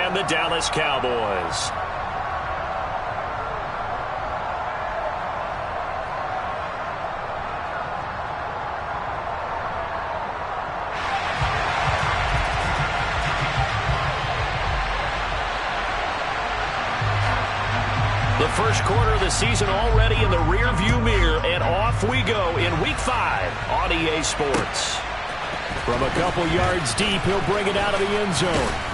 and the Dallas Cowboys. The first quarter of the season already in the rearview mirror, and off we go in Week 5 on EA Sports. From a couple yards deep, he'll bring it out of the end zone.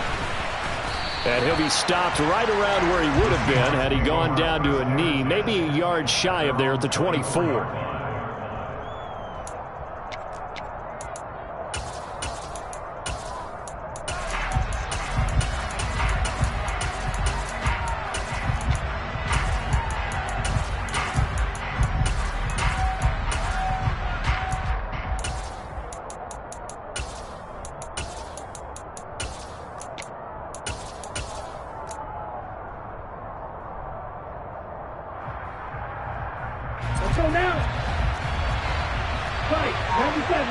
And he'll be stopped right around where he would have been had he gone down to a knee, maybe a yard shy of there at the 24. Let's go now. Fight, 97.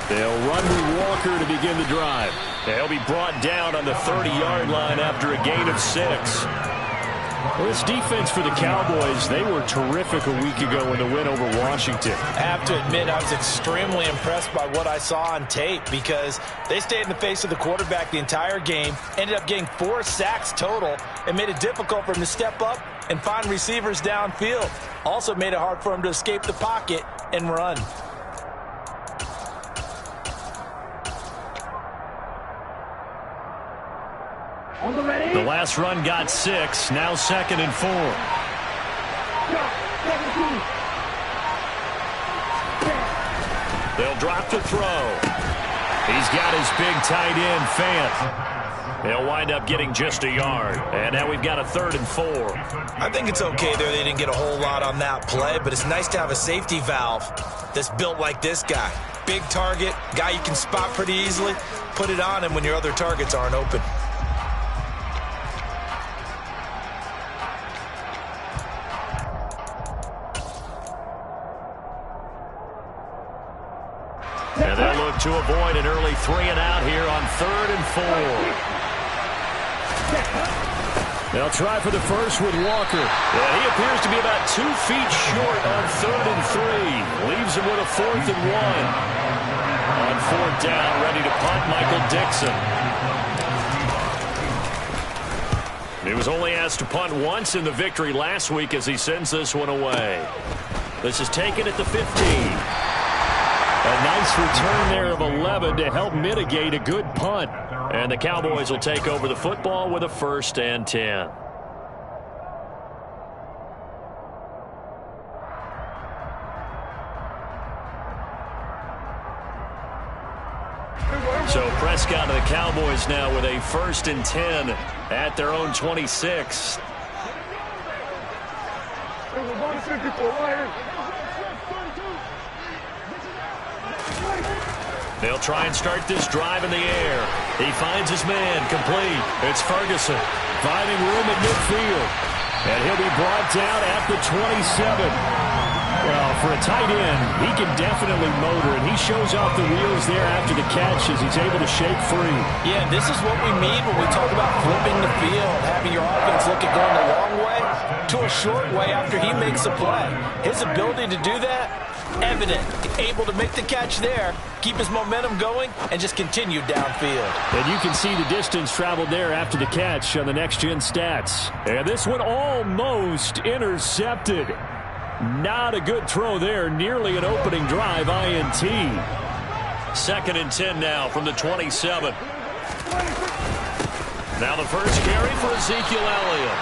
They'll run with Walker to begin the drive. They'll be brought down on the 30-yard line after a gain of 6. Well, this defense for the Cowboys, they were terrific a week ago in the win over Washington. I have to admit, I was extremely impressed by what I saw on tape because they stayed in the face of the quarterback the entire game, ended up getting 4 sacks total, and made it difficult for him to step up and find receivers downfield. Also made it hard for him to escape the pocket and run. The last run got 6, now 2nd and 4. They'll drop to throw. He's got his big tight end, Fant. They'll wind up getting just a yard. And now we've got a 3rd and 4. I think it's okay there. They didn't get a whole lot on that play, but it's nice to have a safety valve that's built like this guy. Big target, guy you can spot pretty easily. Put it on him when your other targets aren't open. And they'll look to avoid an early 3-and-out here on 3rd and 4. They'll try for the first with Walker. Yeah, he appears to be about 2 feet short on 3rd and 3. Leaves him with a 4th and 1. On 4th down, ready to punt, Michael Dixon. He was only asked to punt once in the victory last week as he sends this one away. This is taken at the 15. A nice return there of 11 to help mitigate a good punt. And the Cowboys will take over the football with a 1st and 10. So Prescott and the Cowboys now with a 1st and 10 at their own 26. They'll try and start this drive in the air. He finds his man, complete. It's Ferguson. Finding room at midfield. And he'll be brought down at the 27. Well, for a tight end, he can definitely motor, and he shows off the wheels there after the catch as he's able to shake free. Yeah, this is what we mean when we talk about flipping the field, having your offense look at going a long way to a short way after he makes a play. His ability to do that, evident. Able to make the catch there, keep his momentum going, and just continue downfield. And you can see the distance traveled there after the catch on the next-gen stats. And this one almost intercepted. Not a good throw there. Nearly an opening drive, INT. 2nd and 10 now from the 27. Now the first carry for Ezekiel Elliott.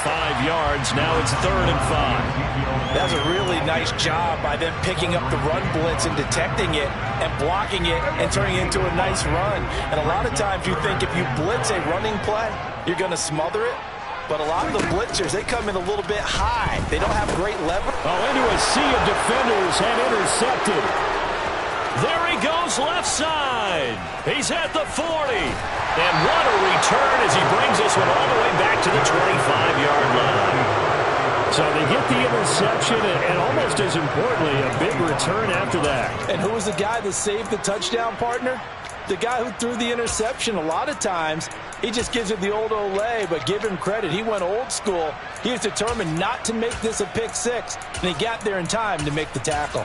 5 yards. Now it's 3rd and 5. That's a really nice job by them picking up the run blitz and detecting it and blocking it and turning it into a nice run. And a lot of times you think if you blitz a running play, you're going to smother it. But a lot of the blitzers, they come in a little bit high. They don't have great leverage. Oh, into a sea of defenders and intercepted. There he goes left side. He's at the 40. And what a return as he brings this one all the way back to the 25-yard line. So they get the interception and almost as importantly, a big return after that. And who was the guy that saved the touchdown, partner? The guy who threw the interception. A lot of times, he just gives it the old Olay, but give him credit. He went old school. He was determined not to make this a pick six, and he got there in time to make the tackle.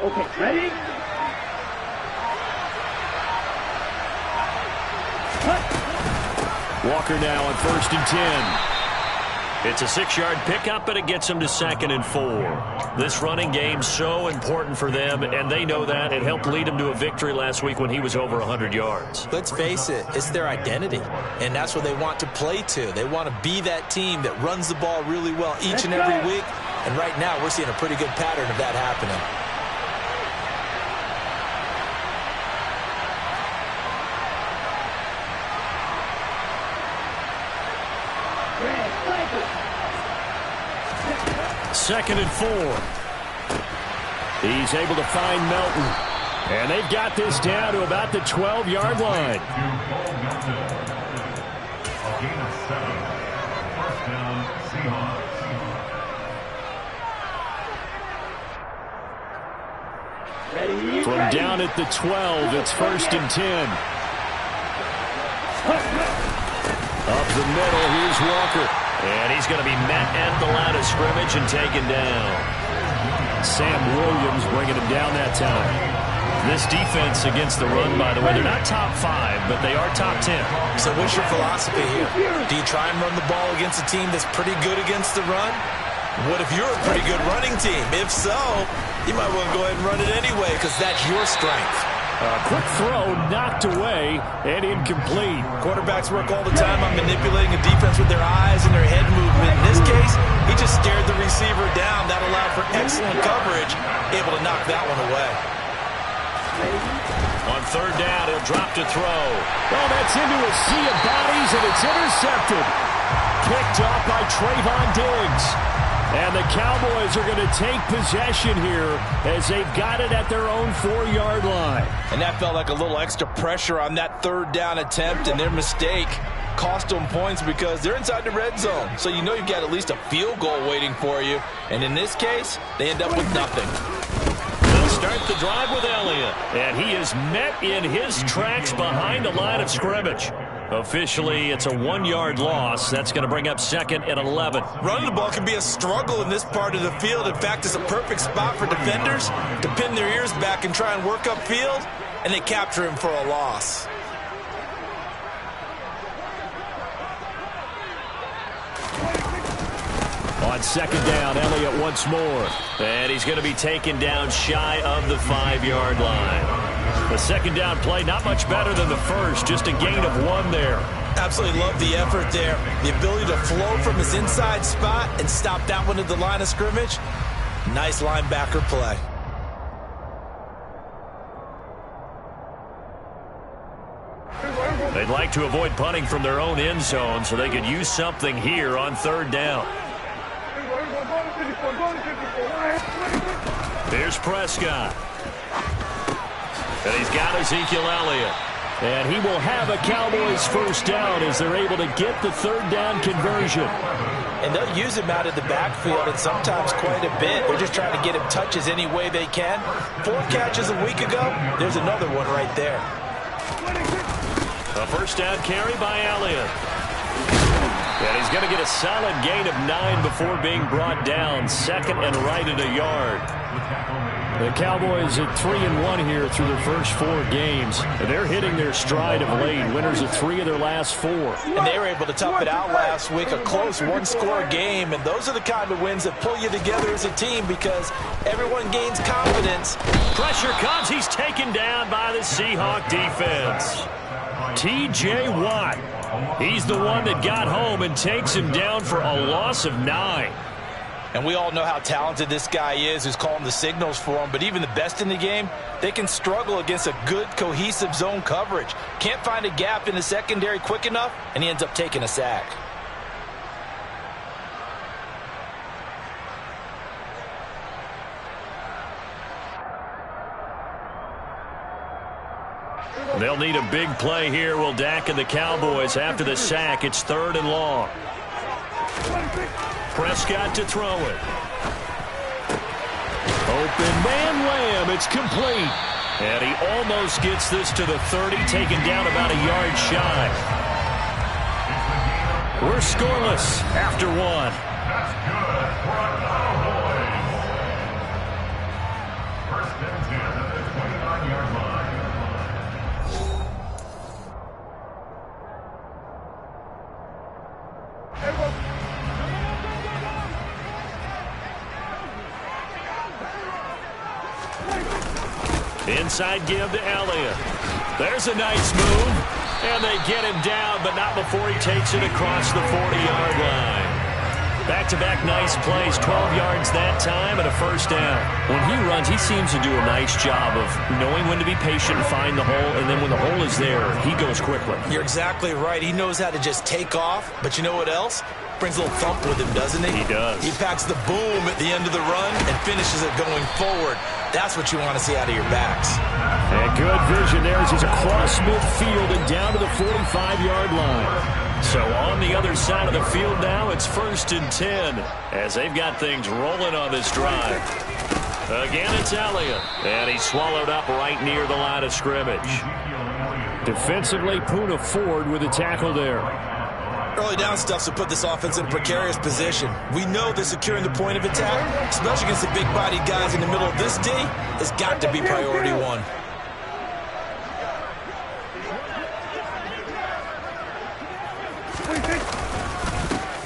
Okay, ready? Walker now on 1st and 10. It's a 6-yard pickup, but it gets them to 2nd and 4. This running game's so important for them, and they know that. It helped lead them to a victory last week when he was over 100 yards. Let's face it, it's their identity, and that's what they want to play to. They want to be that team that runs the ball really well each and every week, and right now we're seeing a pretty good pattern of that happening. Second and 4. He's able to find Melton. And they've got this down to about the 12-yard line. From down at the 12, it's 1st and 10. Up the middle, here's Walker. And he's going to be met at the line of scrimmage and taken down. Sam Williams bringing him down that time. This defense against the run, by the way, they're not top 5, but they are top 10. So what's your philosophy here? Do you try and run the ball against a team that's pretty good against the run? What if you're a pretty good running team? If so, you might want to go ahead and run it anyway because that's your strength. A quick throw knocked away and incomplete. Quarterbacks work all the time on manipulating a defense with their eyes and their head movement. In this case, he just stared the receiver down. That allowed for excellent coverage, able to knock that one away. On 3rd down, he'll drop to throw. Well, that's into a sea of bodies, and it's intercepted. Picked off by Trayvon Diggs. And the Cowboys are going to take possession here as they've got it at their own 4-yard line. And that felt like a little extra pressure on that 3rd down attempt, and their mistake cost them points because they're inside the red zone. So you know you've got at least a field goal waiting for you. And in this case, they end up with nothing. They'll start the drive with Elliott. And he is met in his tracks behind the line of scrimmage. Officially, it's a 1-yard loss. That's going to bring up 2nd and 11. Running the ball can be a struggle in this part of the field. In fact, it's a perfect spot for defenders to pin their ears back and try and work upfield, and they capture him for a loss. On 2nd down, Elliott once more. And he's going to be taken down shy of the 5-yard line. The 2nd down play, not much better than the first, just a gain of 1 there. Absolutely love the effort there. The ability to flow from his inside spot and stop that one at the line of scrimmage. Nice linebacker play. They'd like to avoid punting from their own end zone so they could use something here on 3rd down. Here's Prescott. And he's got Ezekiel Elliott. And he will have a Cowboys 1st down as they're able to get the 3rd down conversion. And they'll use him out of the backfield and sometimes quite a bit. They're just trying to get him touches any way they can. 4 catches a week ago. There's another one right there. A 1st down carry by Elliott. And he's going to get a solid gain of 9 before being brought down. 2nd and right at a yard. The Cowboys at 3-1 here through their first 4 games. They're hitting their stride of late. Winners of 3 of their last 4. And they were able to tough it out last week. A close 1-score game. And those are the kind of wins that pull you together as a team because everyone gains confidence. Pressure comes. He's taken down by the Seahawk defense. T.J. Watt. He's the one that got home and takes him down for a loss of 9. And we all know how talented this guy is who's calling the signals for him. But even the best in the game, they can struggle against a good, cohesive zone coverage. Can't find a gap in the secondary quick enough, and he ends up taking a sack. They'll need a big play here, will Dak and the Cowboys. After the sack, it's 3rd and long. Prescott to throw it. Open man Lamb. It's complete. And he almost gets this to the 30, taken down about a yard shy. We're scoreless after 1. Inside give to Elliott. There's a nice move. And they get him down, but not before he takes it across the 40-yard line. Back-to-back nice plays, 12 yards that time and a first down. When he runs, he seems to do a nice job of knowing when to be patient and find the hole, and then when the hole is there, he goes quickly. You're exactly right. He knows how to just take off, but you know what else? Brings a little thump with him, doesn't he? He does. He packs the boom at the end of the run and finishes it going forward. That's what you want to see out of your backs. And good vision there as he's across midfield and down to the 45-yard line. So on the other side of the field now, it's 1st and 10 as they've got things rolling on this drive. Again, it's Elliott, and he's swallowed up right near the line of scrimmage. Defensively, Poona Ford with a tackle there. Early down stuff to put this offense in a precarious position. We know that securing the point of attack, especially against the big-bodied guys in the middle of this D, has got to be priority 1.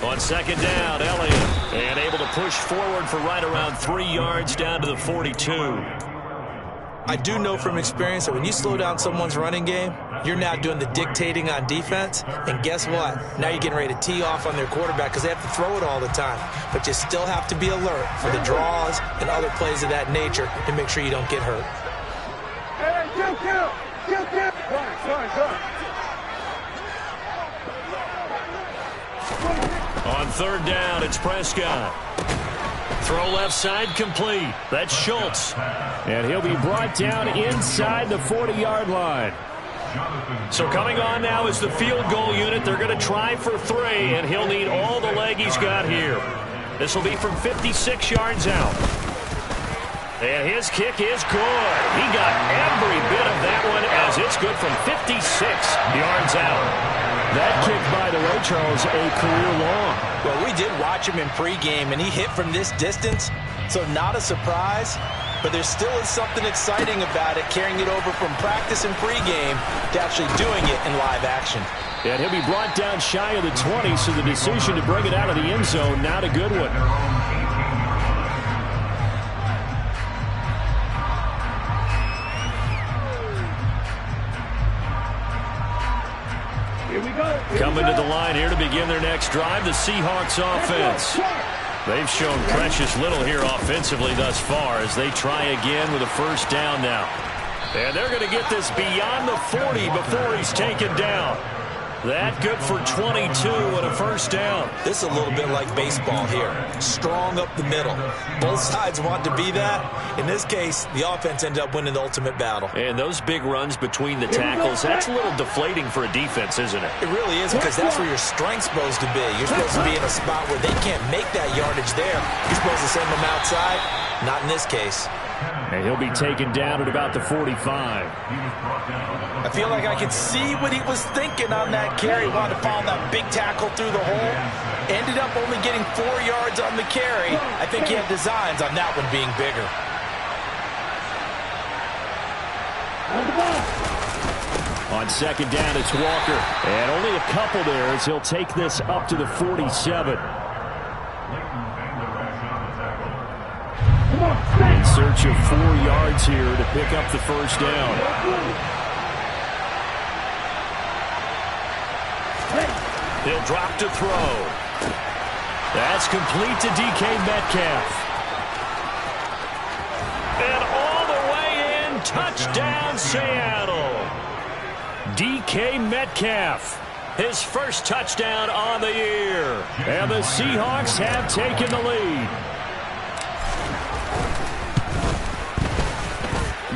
On 2nd down, Elliott, and able to push forward for right around 3 yards down to the 42. I do know from experience that when you slow down someone's running game, you're now doing the dictating on defense. And guess what? Now you're getting ready to tee off on their quarterback because they have to throw it all the time. But you still have to be alert for the draws and other plays of that nature to make sure you don't get hurt. Hey, kill. On 3rd down, it's Prescott. Throw left side complete. That's Schultz. And he'll be brought down inside the 40-yard line. So coming on now is the field goal unit. They're going to try for 3, and he'll need all the leg he's got here. This will be from 56 yards out. And his kick is good. He got every bit of that one as it's good from 56 yards out. That kick, by the way, Charles, a career long. Well, we did watch him in pregame, and he hit from this distance, so not a surprise. But there still is something exciting about it, carrying it over from practice and pregame to actually doing it in live action. And he'll be brought down shy of the 20, so the decision to bring it out of the end zone, not a good one. Coming to the line here to begin their next drive, the Seahawks offense. They've shown precious little here offensively thus far as they try again with a first down now. And they're going to get this beyond the 40 before he's taken down. That good for 22 and a first down. This is a little bit like baseball here. Strong up the middle. Both sides want to be that. In this case, the offense ended up winning the ultimate battle. And those big runs between the tackles, that's a little deflating for a defense, isn't it? It really is, because that's where your strength's supposed to be. You're supposed to be in a spot where they can't make that yardage there. You're supposed to send them outside. Not in this case. And he'll be taken down at about the 45. I feel like I could see what he was thinking on that carry. Wanted to follow that big tackle through the hole. Ended up only getting 4 yards on the carry. I think he had designs on that one being bigger. On 2nd down, it's Walker. And only a couple there as he'll take this up to the 47. In search of 4 yards here to pick up the first down. He'll drop to throw. That's complete to DK Metcalf. And all the way in, touchdown Seattle. DK Metcalf, his first touchdown on the year. And the Seahawks have taken the lead.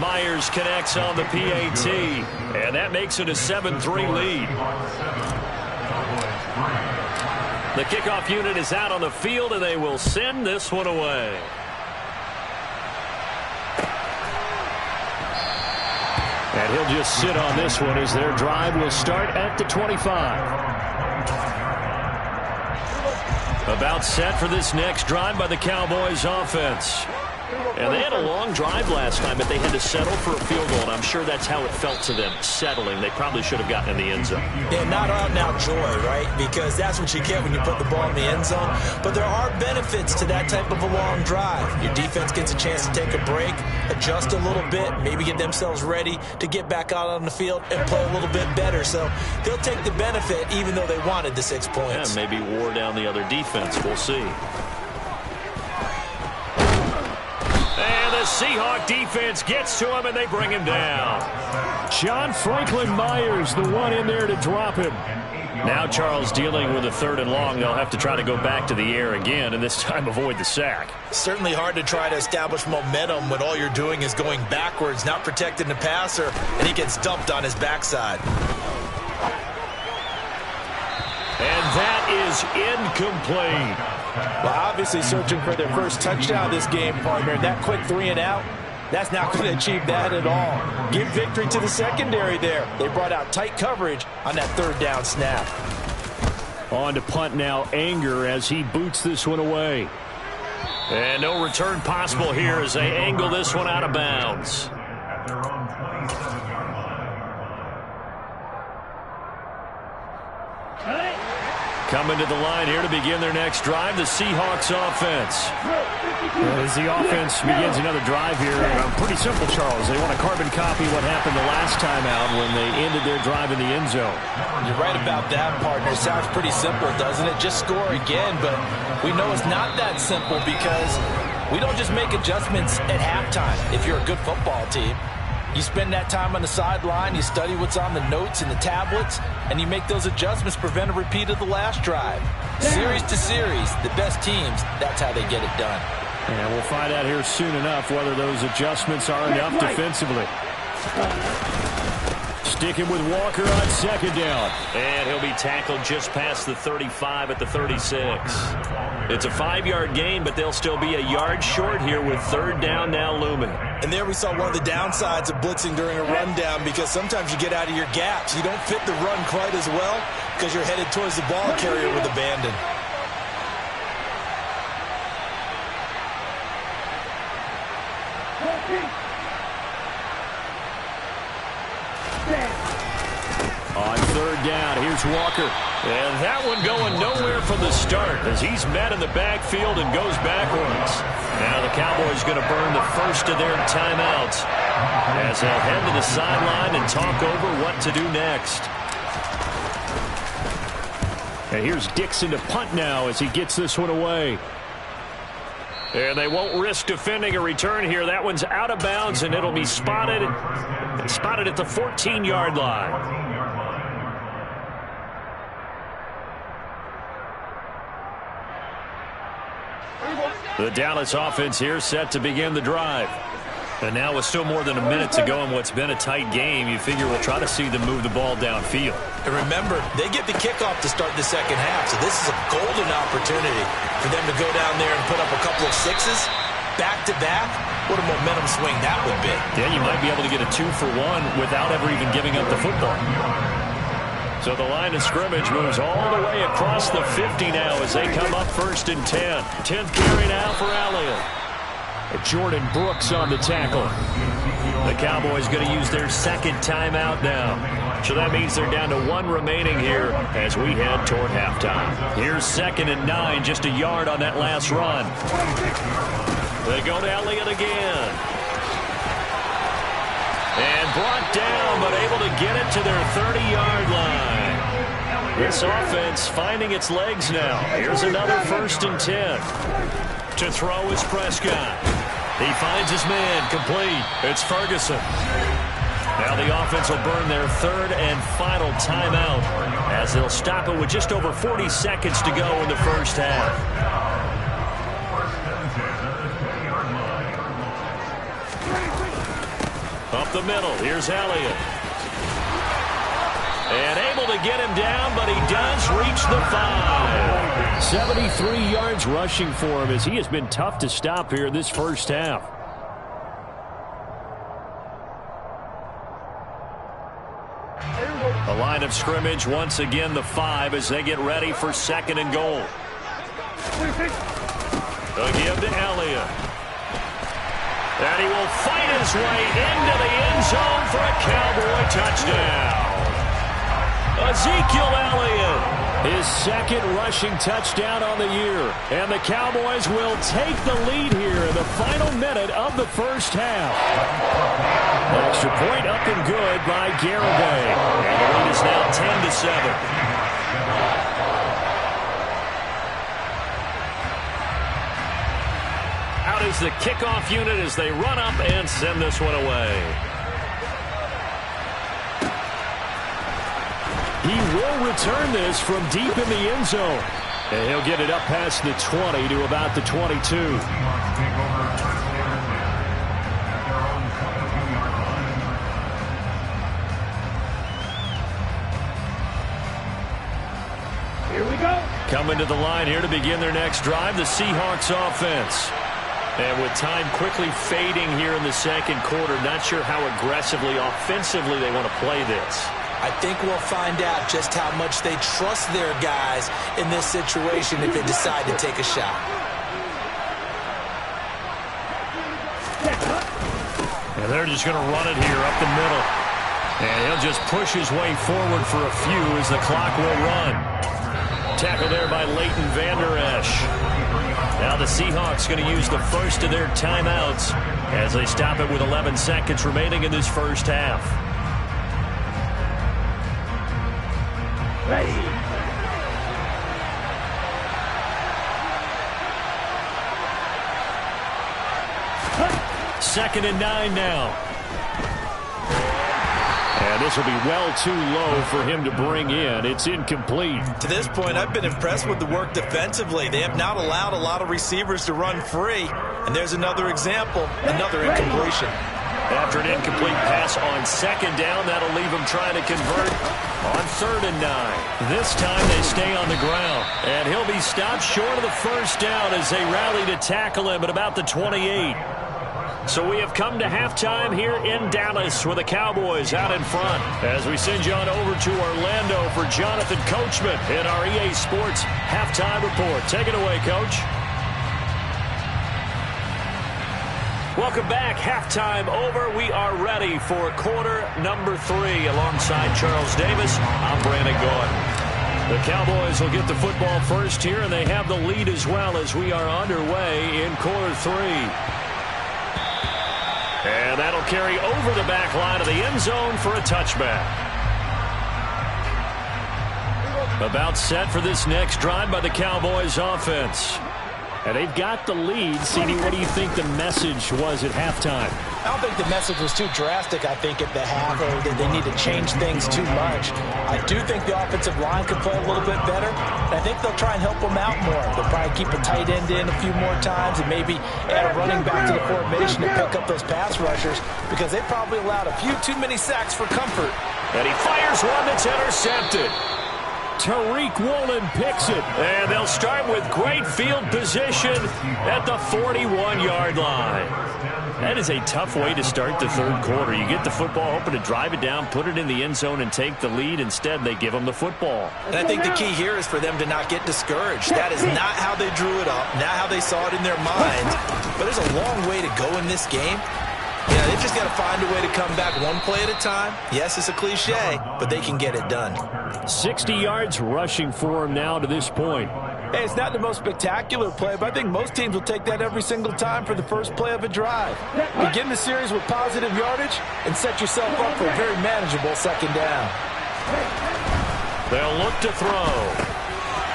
Myers connects on the PAT, and that makes it a 7-3 lead. The kickoff unit is out on the field, and they will send this one away. And he'll just sit on this one as their drive will start at the 25. About set for this next drive by the Cowboys offense. And they had a long drive last time, but they had to settle for a field goal, and I'm sure that's how it felt to them, settling. They probably should have gotten in the end zone. Yeah, not out-and-out joy, right? Because that's what you get when you put the ball in the end zone. But there are benefits to that type of a long drive. Your defense gets a chance to take a break, adjust a little bit, maybe get themselves ready to get back out on the field and play a little bit better. So they'll take the benefit even though they wanted the 6 points. Yeah, maybe wore down the other defense. We'll see. And the Seahawks defense gets to him, and they bring him down. John Franklin Myers, the one in there to drop him. Now Charles dealing with a 3rd and long. They'll have to try to go back to the air again, and this time avoid the sack. Certainly hard to try to establish momentum when all you're doing is going backwards, not protecting the passer, and he gets dumped on his backside. And that is incomplete. Well, obviously searching for their first touchdown this game, partner. That quick 3 and out, that's not going to achieve that at all. Give victory to the secondary there. They brought out tight coverage on that 3rd down snap. On to punt now, Anger as he boots this one away. And no return possible here as they angle this one out of bounds. Coming to the line here to begin their next drive, the Seahawks offense. As the offense begins another drive here, pretty simple, Charles. They want to carbon copy what happened the last time out when they ended their drive in the end zone. You're right about that, partner. Sounds pretty simple, doesn't it? Just score again, but we know it's not that simple because we don't just make adjustments at halftime if you're a good football team. You spend that time on the sideline, you study what's on the notes and the tablets, and you make those adjustments to prevent a repeat of the last drive. Series to series, the best teams, that's how they get it done. And we'll find out here soon enough whether those adjustments are enough defensively. Sticking with Walker on 2nd down. And he'll be tackled just past the 35 at the 36. It's a 5-yard gain, but they'll still be a yard short here with 3rd down now looming. And there we saw one of the downsides of blitzing during a rundown because sometimes you get out of your gaps. You don't fit the run quite as well because you're headed towards the ball carrier with abandon. On 3rd down, here's Walker. And that one going nowhere from the start as he's met in the backfield and goes backwards. Now the Cowboys going to burn the first of their timeouts as they'll head to the sideline and talk over what to do next. And here's Dixon to punt now as he gets this one away. And they won't risk defending a return here. That one's out of bounds, and it'll be spotted at the 14-yard line. The Dallas offense here set to begin the drive. And now with still more than a minute to go in what's been a tight game, you figure we'll try to see them move the ball downfield. And remember, they get the kickoff to start the second half, so this is a golden opportunity for them to go down there and put up a couple of 6s back-to-back. What a momentum swing that would be. Yeah, you might be able to get a 2-for-1 without ever even giving up the football. So the line of scrimmage moves all the way across the 50 now as they come up 1st and 10. 10th carry now for Elliott. Jordan Brooks on the tackle. The Cowboys going to use their 2nd timeout now. So that means they're down to 1 remaining here as we head toward halftime. Here's 2nd and 9, just a yard on that last run. They go to Elliott again. And brought down, but able to get it to their 30-yard line. This offense finding its legs now. Here's another 1st and 10. To throw is Prescott. He finds his man, complete. It's Ferguson. Now the offense will burn their 3rd and final timeout as they'll stop it with just over 40 seconds to go in the first half. up the middle. Here's Elliott. And able to get him down, but he does reach the 5. 73 yards rushing for him as he has been tough to stop here this first half. The line of scrimmage once again the 5 as they get ready for 2nd and goal. They'll give to Elliott. And he will fight his way into the end zone for a Cowboy touchdown. Ezekiel Elliott, his 2nd rushing touchdown on the year. And the Cowboys will take the lead here in the final minute of the first half. Extra point up and good by Garibay. And the lead is now 10-7. Out is the kickoff unit as they run up and send this one away. He will return this from deep in the end zone. And he'll get it up past the 20 to about the 22. Here we go. Coming to the line here to begin their next drive, the Seahawks offense. And with time quickly fading here in the 2nd quarter, not sure how aggressively, offensively they want to play this. I think we'll find out just how much they trust their guys in this situation if they decide to take a shot. And they're just going to run it here up the middle. And he'll just push his way forward for a few as the clock will run. Tackle there by Leighton Vander Esch. Now the Seahawks going to use the first of their timeouts as they stop it with 11 seconds remaining in this first half. Ready. 2nd and 9 now. And this will be well too low for him to bring in. It's incomplete. To this point, I've been impressed with the work defensively. They have not allowed a lot of receivers to run free. And there's another example, another incompletion. After an incomplete pass on 2nd down, that'll leave him trying to convert on 3rd and 9. This time they stay on the ground. And he'll be stopped short of the first down as they rally to tackle him at about the 28. So we have come to halftime here in Dallas with the Cowboys out in front. As we send you on over to Orlando for Jonathan Coachman in our EA Sports Halftime Report. Take it away, Coach. Welcome back. Halftime over. We are ready for quarter number 3. Alongside Charles Davis, I'm Brandon Gaudin. The Cowboys will get the football first here, and they have the lead as well as we are underway in quarter 3. And that'll carry over the back line of the end zone for a touchback. About set for this next drive by the Cowboys offense. And they've got the lead. CD, what do you think the message was at halftime? I don't think the message was too drastic, I think, at the half, or that they need to change things too much. I do think the offensive line could play a little bit better, and I think they'll try and help them out more. They'll probably keep a tight end in a few more times and maybe add a running back to the formation to pick up those pass rushers, because they probably allowed a few too many sacks for comfort. And he fires one that's intercepted. Tariq Woolen picks it. And they'll start with great field position at the 41-yard line. That is a tough way to start the third quarter. You get the football, hoping to drive it down, put it in the end zone, and take the lead. Instead, they give them the football. And I think the key here is for them to not get discouraged. That is not how they drew it up, not how they saw it in their minds. But there's a long way to go in this game. Yeah, they've just got to find a way to come back one play at a time. Yes, it's a cliche, but they can get it done. 60 yards rushing for him now to this point. Hey, it's not the most spectacular play, but I think most teams will take that every single time for the first play of a drive. Begin the series with positive yardage and set yourself up for a very manageable 2nd down. They'll look to throw.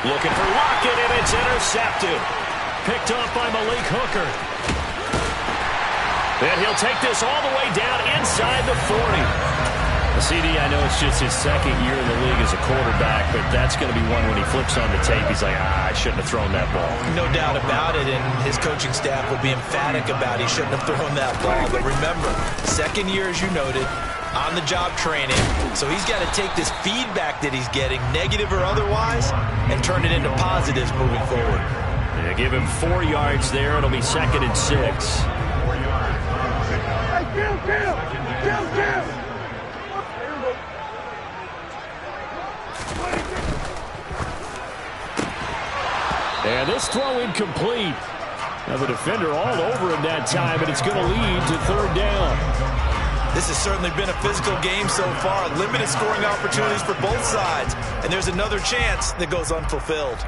Looking for Lockett, and it's intercepted. Picked off by Malik Hooker. And he'll take this all the way down inside the 40. CD, I know it's just his second year in the league as a quarterback, but that's going to be one when he flips on the tape, he's like, I shouldn't have thrown that ball. No doubt about it, and his coaching staff will be emphatic about he shouldn't have thrown that ball. But remember, second year, as you noted, on-the-job training, so he's got to take this feedback that he's getting, negative or otherwise, and turn it into positives moving forward. Yeah, give him 4 yards there. It'll be 2nd and 6. Hey, kill! And this throw incomplete. Now the defender all over him that time, but it's going to lead to 3rd down. This has certainly been a physical game so far. Limited scoring opportunities for both sides. And there's another chance that goes unfulfilled.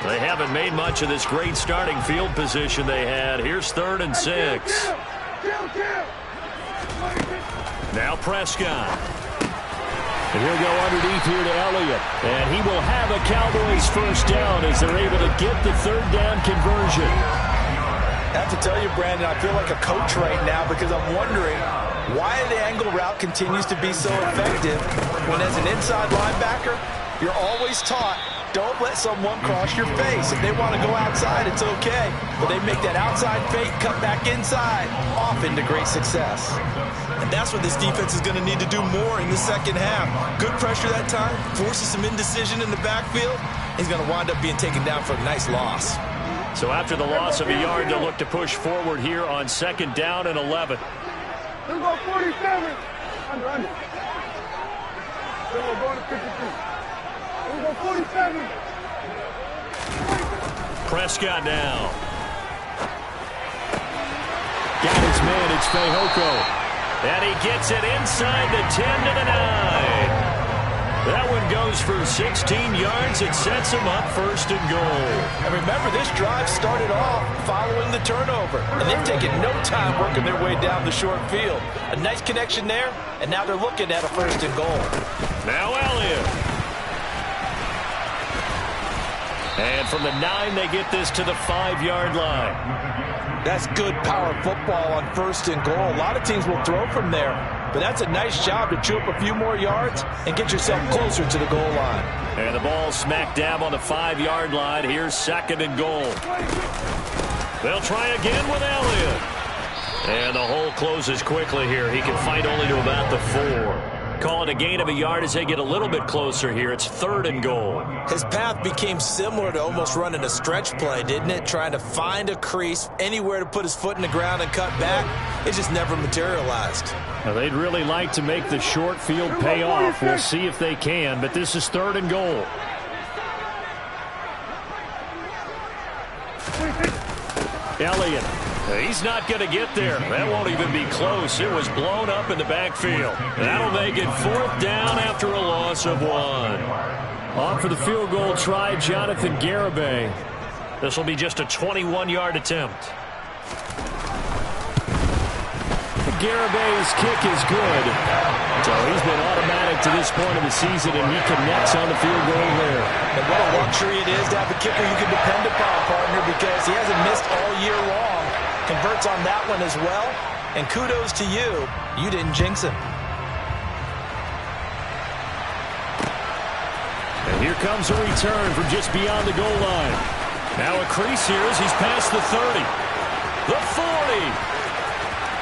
They haven't made much of this great starting field position they had. Here's 3rd and 6. Now Prescott. And he'll go underneath here to Elliott. And he will have a Cowboys first down as they're able to get the 3rd down conversion. I have to tell you, Brandon, I feel like a coach right now because I'm wondering why the angle route continues to be so effective when as an inside linebacker, you're always taught, don't let someone cross your face. If they want to go outside, it's okay. But they make that outside fake, cut back inside, often to great success. And that's what this defense is going to need to do more in the second half. Good pressure that time, forces some indecision in the backfield. He's going to wind up being taken down for a nice loss. So after the loss of a yard, they'll look to push forward here on 2nd down and 11. Let's go 47. Under. We're going to 52. Let's go 47. Prescott now. Got his man, it's Fehoko. And he gets it inside the 10 to the 9. That one goes for 16 yards. It sets him up 1st and goal. And remember, this drive started off following the turnover. And they've taken no time working their way down the short field. A nice connection there, and now they're looking at a 1st and goal. Now Elliott. And from the 9, they get this to the 5-yard line. That's good power football on 1st and goal. A lot of teams will throw from there, but that's a nice job to chew up a few more yards and get yourself closer to the goal line. And the ball smack dab on the 5-yard line. Here's 2nd and goal. They'll try again with Elliott. And the hole closes quickly here. He can fight only to about the 4. Call it a gain of a yard as they get a little bit closer here. It's 3rd and goal. His path became similar to almost running a stretch play, didn't it? Trying to find a crease, anywhere to put his foot in the ground and cut back. It just never materialized. Now, they'd really like to make the short field pay off. We'll see if they can, but this is 3rd and goal. Elliott. He's not going to get there. That won't even be close. It was blown up in the backfield. That'll make it 4th down after a loss of 1. On for the field goal try, Jonathan Garibay. This will be just a 21-yard attempt. Garibay's kick is good. So he's been automatic to this point of the season, and he connects on the field goal there. And what a luxury it is to have a kicker you can depend upon, partner, because he hasn't missed all year long. Converts on that one as well. And kudos to you. You didn't jinx him. And here comes a return from just beyond the goal line. Now a crease here as he's past the 30. The 40.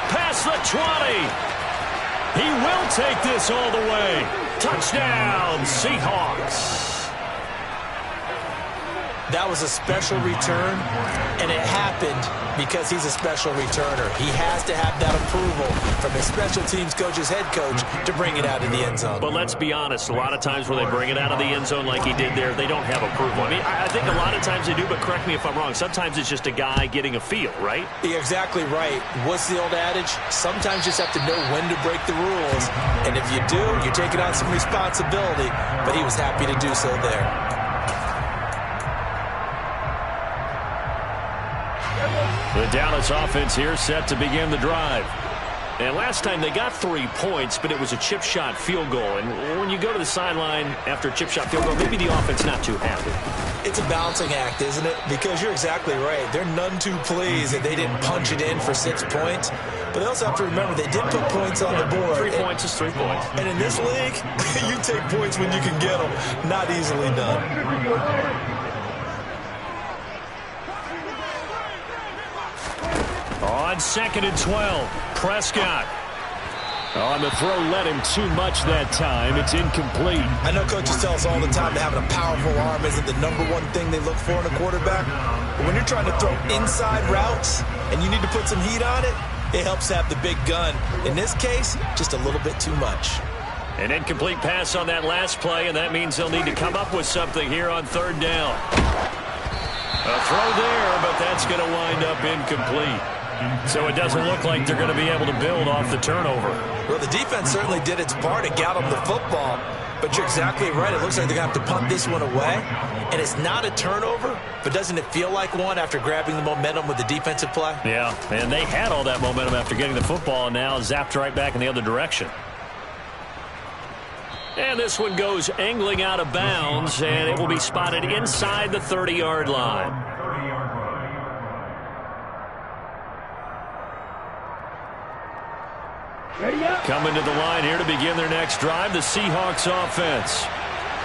Past the 20. He will take this all the way. Touchdown, Seahawks. That was a special return, and it happened because he's a special returner. He has to have that approval from his special teams coach's head coach to bring it out of the end zone. But let's be honest, a lot of times when they bring it out of the end zone like he did there, they don't have approval. I mean, I think a lot of times they do, but correct me if I'm wrong. Sometimes it's just a guy getting a feel, right? You're exactly right. What's the old adage? Sometimes you just have to know when to break the rules. And if you do, you're taking on some responsibility. But he was happy to do so there. The Dallas offense here set to begin the drive. And last time they got 3 points, but it was a chip shot field goal. And when you go to the sideline after a chip shot field goal, maybe the offense not too happy. It's a balancing act, isn't it? Because you're exactly right. They're none too pleased that they didn't punch it in for 6 points. But they also have to remember they did put points on the board. 3 points is 3 points. And in this league, you take points when you can get them. Not easily done. On 2nd and 12, Prescott. On the throw led him too much that time. It's incomplete. I know coaches tell us all the time that having a powerful arm isn't the #1 thing they look for in a quarterback. But when you're trying to throw inside routes and you need to put some heat on it, it helps have the big gun. In this case, just a little bit too much. An incomplete pass on that last play, and that means they'll need to come up with something here on 3rd down. A throw there, but that's going to wind up incomplete. So it doesn't look like they're going to be able to build off the turnover. Well, the defense certainly did its part. It got them the football. But you're exactly right. It looks like they're going to have to punt this one away. And it's not a turnover, but doesn't it feel like one after grabbing the momentum with the defensive play? Yeah, and they had all that momentum after getting the football, and now zapped right back in the other direction. And this one goes angling out of bounds, and it will be spotted inside the 30-yard line. Coming to the line here to begin their next drive, the Seahawks offense.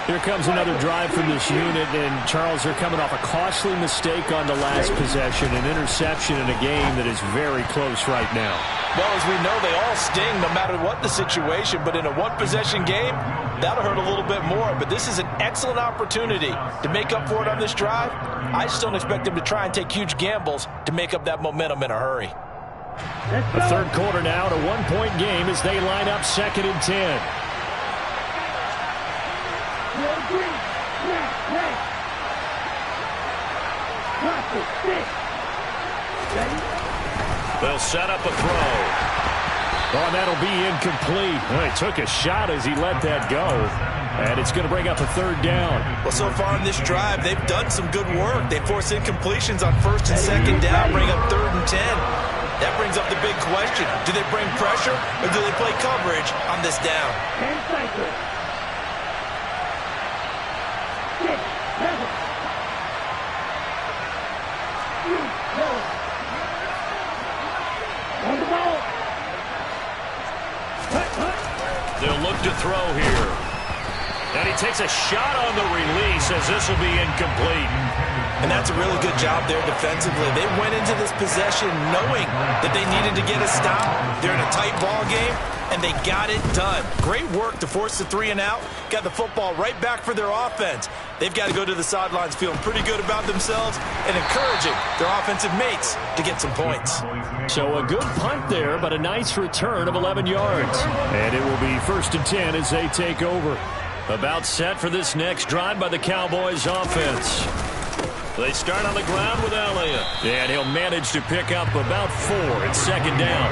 Here comes another drive from this unit, and Charles, they're coming off a costly mistake on the last possession, an interception in a game that is very close right now. Well, as we know, they all sting no matter what the situation, but in a one-possession game, that'll hurt a little bit more. But this is an excellent opportunity to make up for it on this drive. I just don't expect them to try and take huge gambles to make up that momentum in a hurry. The 3rd quarter now, a 1-point game as they line up 2nd and 10. They'll set up a throw. Oh, that'll be incomplete. Well, he took a shot as he let that go. And it's going to bring up a 3rd down. Well, so far in this drive, they've done some good work. They force incompletions on 1st and 2nd down, bring up 3rd and 10. That brings up the big question. Do they bring pressure or do they play coverage on this down? They'll look to throw here. And he takes a shot on the release as this will be incomplete. And that's a really good job there defensively. They went into this possession knowing that they needed to get a stop. They're in a tight ball game, and they got it done. Great work to force the 3 and out. Got the football right back for their offense. They've got to go to the sidelines feeling pretty good about themselves and encouraging their offensive mates to get some points. So a good punt there, but a nice return of 11 yards. And it will be 1st and 10 as they take over. About set for this next drive by the Cowboys offense. They start on the ground with Elliott. And he'll manage to pick up about 4 at 2nd down.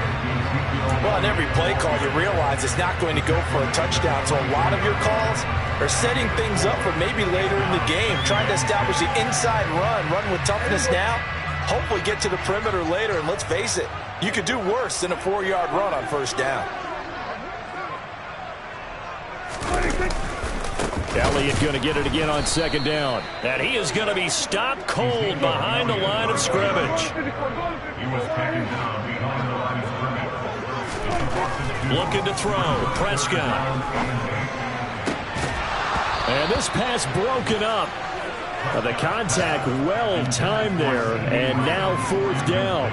Well, on every play call, you realize it's not going to go for a touchdown. So a lot of your calls are setting things up for maybe later in the game, trying to establish the inside run with toughness now, hopefully get to the perimeter later. And let's face it, you could do worse than a 4-yard run on 1st down. Elliott going to get it again on 2nd down. And he is going to be stopped cold behind the line of scrimmage. Looking to throw. Prescott. And this pass broken up. The contact well timed there. And now 4th down.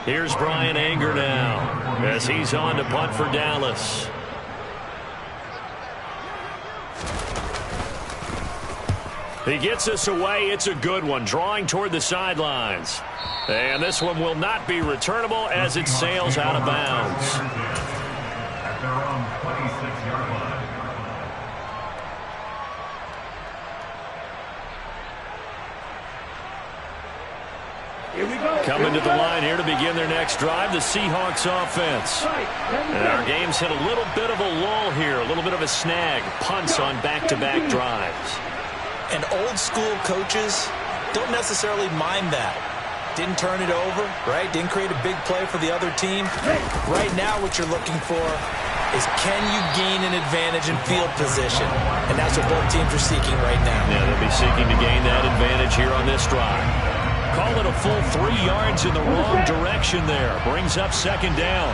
Here's Brian Anger now as he's on to punt for Dallas. He gets us away. It's a good one, drawing toward the sidelines. And this one will not be returnable as it sails out of bounds. At their own 26-yard line. Here we go. Coming to the line here to begin their next drive, the Seahawks offense. And our game's hit a little bit of a lull here, a little bit of a snag. Punts on back-to-back drives. And old school coaches don't necessarily mind that. Didn't turn it over, right? Didn't create a big play for the other team. Right now what you're looking for is can you gain an advantage in field position? And that's what both teams are seeking right now. Yeah, they'll be seeking looking to gain that advantage here on this drive. Call it a full 3 yards in the wrong direction there. Brings up second down.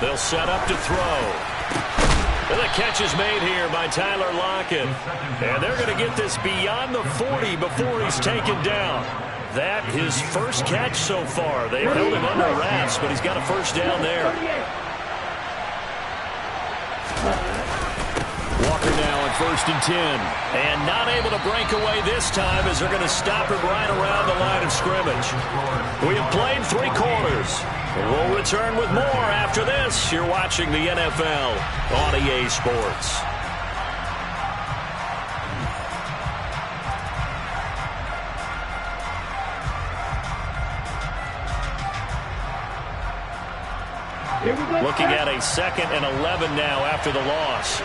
They'll set up to throw. And the catch is made here by Tyler Lockett. And they're going to get this beyond the 40 before he's taken down. That his first catch so far. They've held him under wraps, but he's got a first down there. Walker now on 1st and 10. And not able to break away this time as they're going to stop him right around the line of scrimmage. We have played 3 quarters. We'll return with more after this. You're watching the NFL on EA Sports. Looking at a 2nd and 11 now after the loss.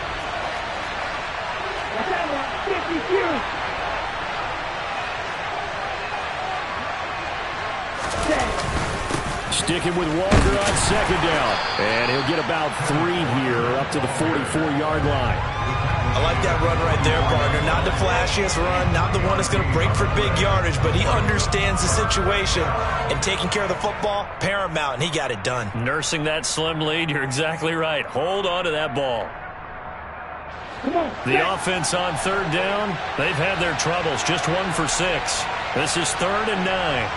Sticking with Walker on 2nd down. And he'll get about 3 here up to the 44-yard line. I like that run right there, partner. Not the flashiest run, not the one that's going to break for big yardage, but he understands the situation, and taking care of the football, paramount, and he got it done. Nursing that slim lead, you're exactly right. Hold on to that ball. The offense on 3rd down, they've had their troubles. Just 1 for 6. This is 3rd and 9.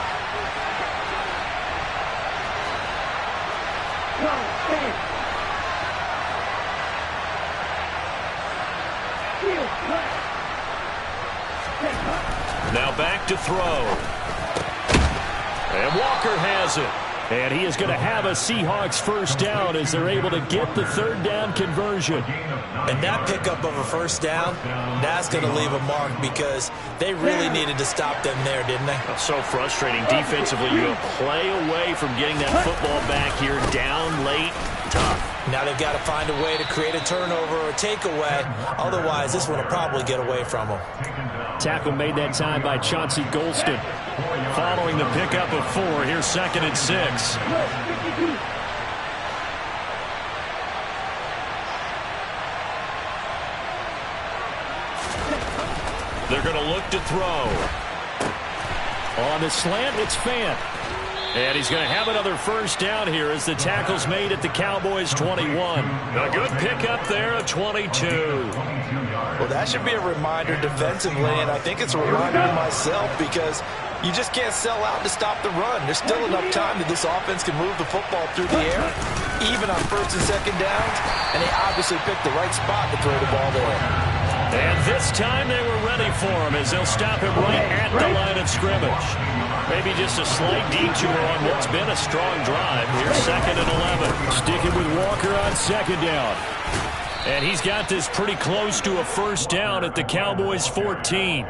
Now back to throw. And Walker has it. And he is going to have a Seahawks first down as they're able to get the 3rd down conversion. And that pickup of a first down, that's going to leave a mark because they really needed to stop them there, didn't they? So frustrating. Defensively, you play away from getting that football back here down late. Tough. Now they've got to find a way to create a turnover or a takeaway. Otherwise, this one will probably get away from them. Tackle made that time by Chauncey Golston. Following the pickup of 4, here's 2nd and 6. They're going to look to throw. On the slant, it's Fant. And he's going to have another first down here as the tackle's made at the Cowboys 21. A good pickup there at 22. Well, that should be a reminder defensively, and I think it's a reminder to myself because you just can't sell out to stop the run. There's still enough time that this offense can move the football through the air, even on 1st and 2nd downs, and they obviously picked the right spot to throw the ball there. And this time they were ready for him as they'll stop him right at the line of scrimmage. Maybe just a slight detour on what's been a strong drive. Here's 2nd and 11. Sticking with Walker on 2nd down. And he's got this pretty close to a first down at the Cowboys 14.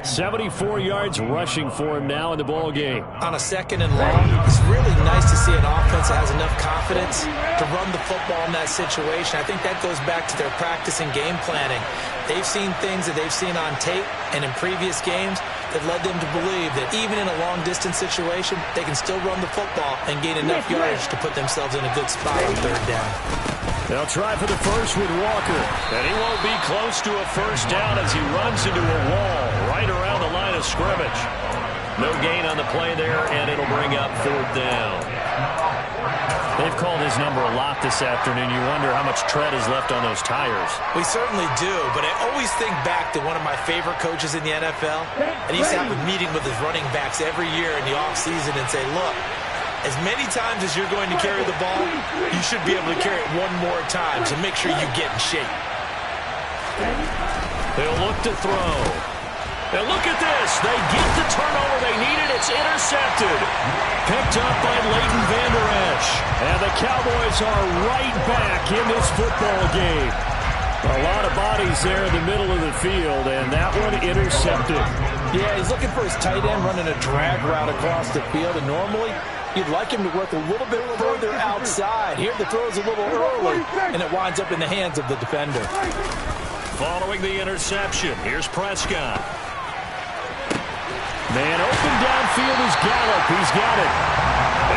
74 yards rushing for him now in the ball game. On a 2nd and long, it's really nice to see an offense that has enough confidence to run the football in that situation. I think that goes back to their practice and game planning. They've seen things that they've seen on tape and in previous games that led them to believe that even in a long-distance situation, they can still run the football and gain enough yardage to put themselves in a good spot on 3rd down. They'll try for the first with Walker. And he won't be close to a first down as he runs into a wall right around the line of scrimmage. No gain on the play there, and it'll bring up 4th down. They've called his number a lot this afternoon. You wonder how much tread is left on those tires. We certainly do, but I always think back to one of my favorite coaches in the NFL, and he used to have a meeting with his running backs every year in the offseason and say, look, as many times as you're going to carry the ball, you should be able to carry it one more time, so make sure you get in shape. They'll look to throw. And look at this. They get the turnover they needed. It's intercepted. Picked up by Leighton Vander Esch. And the Cowboys are right back in this football game. A lot of bodies there in the middle of the field, and that one intercepted. Yeah, he's looking for his tight end running a drag route across the field, and normally you'd like him to work a little bit further outside. Here the throw's a little early, and it winds up in the hands of the defender. Following the interception, here's Prescott. Man open downfield has got Gallup, he's got it.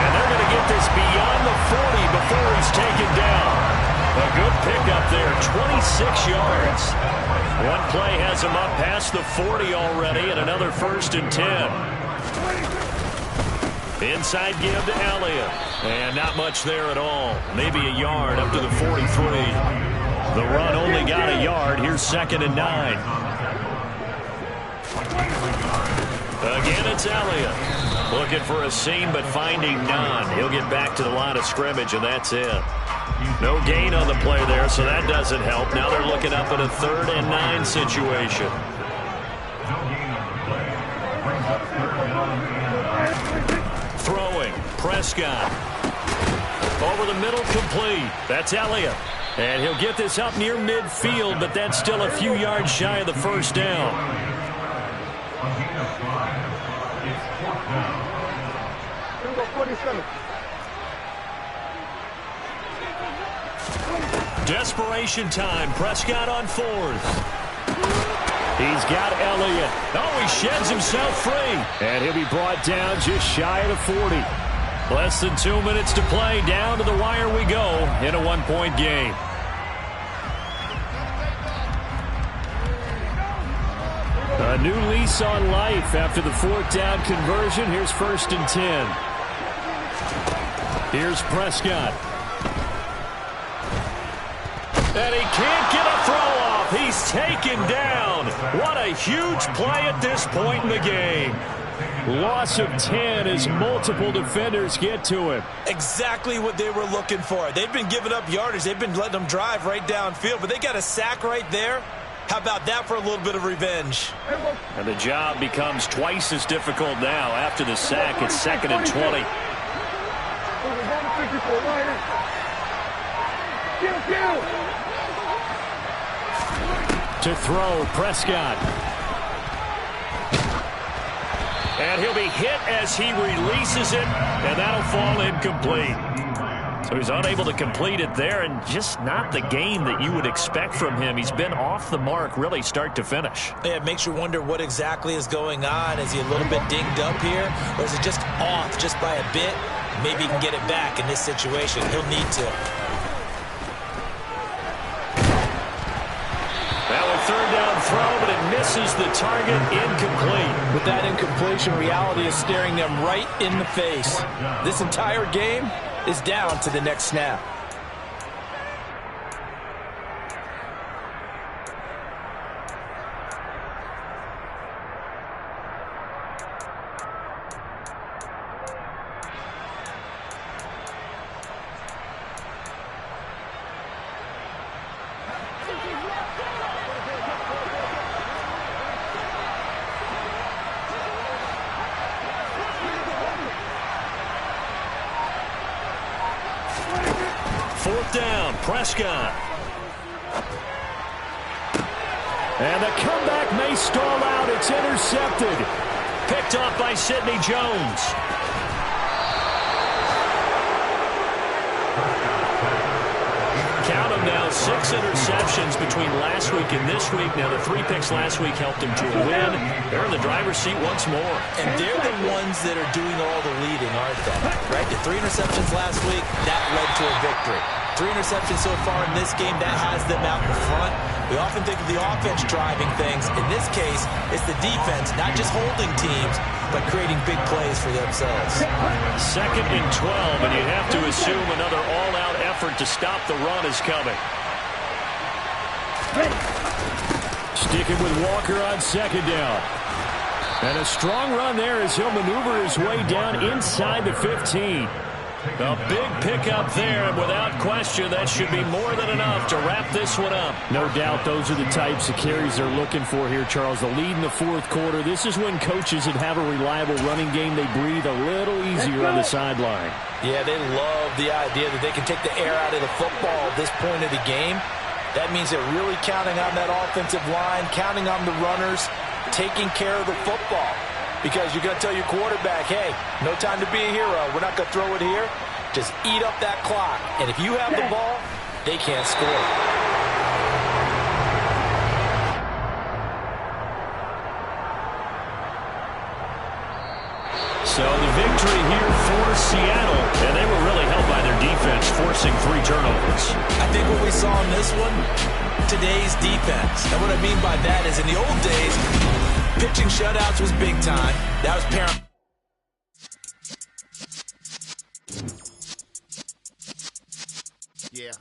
And they're going to get this beyond the 40 before he's taken down. A good pickup there, 26 yards. One play has him up past the 40 already, and another 1st and 10. Inside give to Elliott. And not much there at all. Maybe a yard up to the 43. The run only got a yard. Here's 2nd and 9. Again, it's Elliott. Looking for a seam, but finding none. He'll get back to the line of scrimmage, and that's it. No gain on the play there, so that doesn't help. Now they're looking up at a 3rd and 9 situation. Throwing, Prescott. Over the middle, complete. That's Elliott. And he'll get this up near midfield, but that's still a few yards shy of the 1st down. Desperation time. Prescott on 4th. He's got Elliott. Oh, he sheds himself free. And he'll be brought down just shy of the 40. Less than 2 minutes to play. Down to the wire we go in a 1-point game. A new lease on life after the 4th down conversion. Here's 1st and 10. Here's Prescott. And he can't get a throw off. He's taken down. What a huge play at this point in the game. Loss of 10 as multiple defenders get to him. Exactly what they were looking for. They've been giving up yardage. They've been letting them drive right downfield, but they got a sack right there. How about that for a little bit of revenge? And the job becomes twice as difficult now. After the sack, it's 2nd and 20. To throw, Prescott. And he'll be hit as he releases it, and that'll fall incomplete. So he's unable to complete it there, and just not the game that you would expect from him. He's been off the mark, really, start to finish. Yeah, it makes you wonder what exactly is going on. Is he a little bit dinged up here, or is it just off just by a bit? Maybe he can get it back in this situation. He'll need to. Now a 3rd down throw, but it misses the target, incomplete. With that incompletion, reality is staring them right in the face. This entire game is down to the next snap. Down, Prescott. And the comeback may stall out. It's intercepted. Picked off by Sidney Jones. Count them now, 6 interceptions between last week and this week. Now, the 3 picks last week helped him to a win. They're in the driver's seat once more. And they're the ones that are doing all the leading, aren't they? Right? The 3 interceptions last week, that led to a victory. 3 interceptions so far in this game, that has them out in front. We often think of the offense driving things. In this case, it's the defense, not just holding teams, but creating big plays for themselves. 2nd and 12, and you have to assume another all-out effort to stop the run is coming. Sticking with Walker on 2nd down. And a strong run there as he'll maneuver his way down inside the 15. A big pickup there, and without question, that should be more than enough to wrap this one up. No doubt those are the types of carries they're looking for here, Charles. The lead in the 4th quarter. This is when coaches that have a reliable running game, they breathe a little easier on the sideline. Yeah, they love the idea that they can take the air out of the football at this point of the game. That means they're really counting on that offensive line, counting on the runners, taking care of the football. Because you're going to tell your quarterback, hey, no time to be a hero. We're not going to throw it here. Just eat up that clock. And if you have the ball, they can't score. So the victory here for Seattle, and they were really helped by their defense, forcing 3 turnovers. I think what we saw in this one, today's defense. And what I mean by that is in the old days, pitching shutouts was big time. That was paramount. Yeah.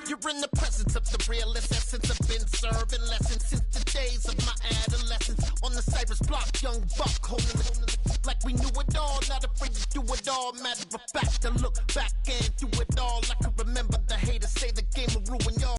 You're in the presence of the realest essence. I've been serving lessons since the days of my adolescence. On the Cypress block, young buck, holding it like we knew it all. Not afraid to do it all. Matter of fact, to look back and do it all. I can remember the haters say the game will ruin y'all.